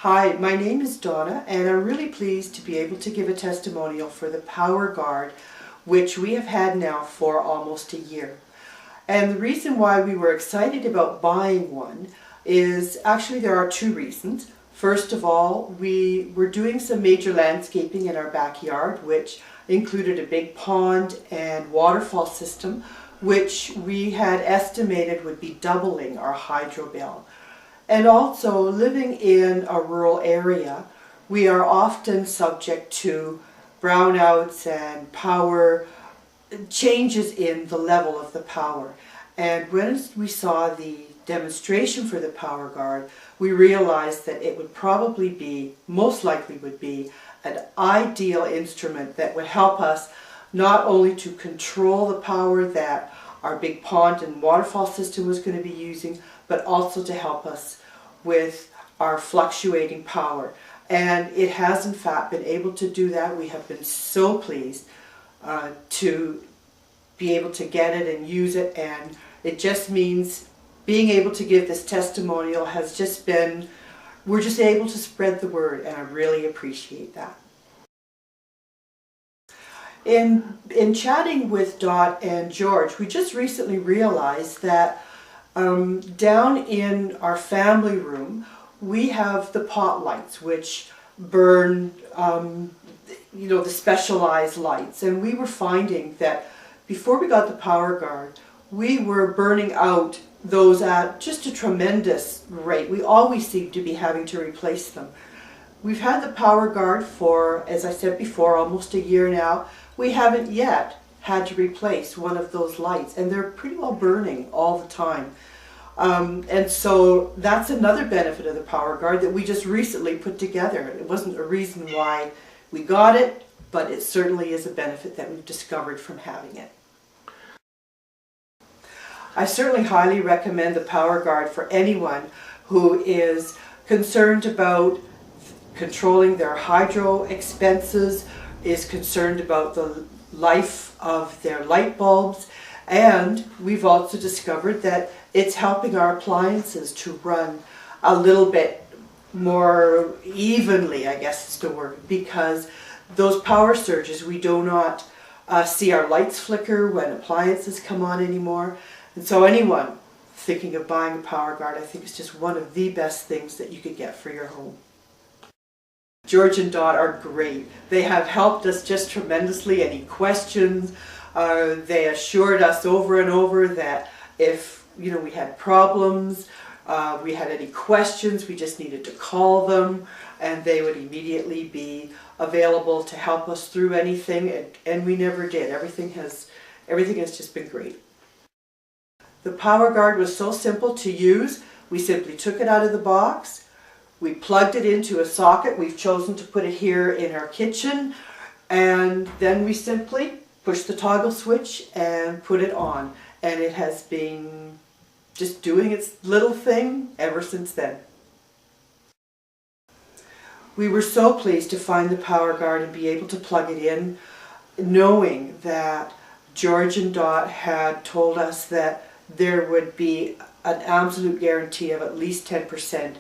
Hi, my name is Donna and I'm really pleased to be able to give a testimonial for the Powergard, which we have had now for almost a year. And the reason why we were excited about buying one is actually there are two reasons. First of all, we were doing some major landscaping in our backyard, which included a big pond and waterfall system, which we had estimated would be doubling our hydro bill. And also, living in a rural area, we are often subject to brownouts and power changes in the level of the power. And when we saw the demonstration for the Powergard, we realized that it would probably be, most likely would be, an ideal instrument that would help us not only to control the power that our big pond and waterfall system was going to be using, but also to help us with our fluctuating power. And it has in fact been able to do that. We have been so pleased to be able to get it and use it, and it just means being able to give this testimonial has just been, we're just able to spread the word, and I really appreciate that. In chatting with Dot and George, we just recently realized that down in our family room we have the pot lights which burn the specialized lights, and we were finding that before we got the Powergard we were burning out those at just a tremendous rate. We always seem to be having to replace them. We've had the Powergard for, as I said before, almost a year now. We haven't yet had to replace one of those lights, and they're pretty well burning all the time. And so that's another benefit of the Powergard that we just recently put together. It wasn't a reason why we got it, but it certainly is a benefit that we've discovered from having it. I certainly highly recommend the Powergard for anyone who is concerned about controlling their hydro expenses, is concerned about the life of their light bulbs, and we've also discovered that it's helping our appliances to run a little bit more evenly, I guess is the word, because those power surges, we do not see our lights flicker when appliances come on anymore. And so anyone thinking of buying a Powergard, I think it's just one of the best things that you could get for your home. George and Dot are great. They have helped us just tremendously. Any questions, they assured us over and over that if we had problems, we had any questions, we just needed to call them and they would immediately be available to help us through anything, and we never did. Everything has just been great. The Powergard was so simple to use. We simply took it out of the box, we plugged it into a socket. We've chosen to put it here in our kitchen, and then we simply push the toggle switch and put it on, and it has been just doing its little thing ever since then. We were so pleased to find the Powergard and be able to plug it in, knowing that George and Dot had told us that there would be an absolute guarantee of at least 10%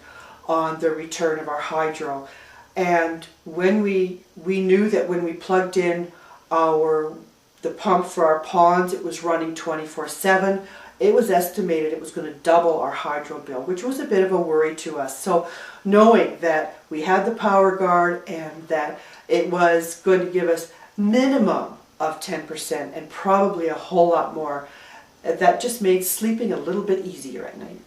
on the return of our hydro. And when we knew that when we plugged in the pump for our ponds, it was running 24/7. It was estimated it was going to double our hydro bill, which was a bit of a worry to us. So knowing that we had the Powergard and that it was going to give us minimum of 10% and probably a whole lot more, that just made sleeping a little bit easier at night.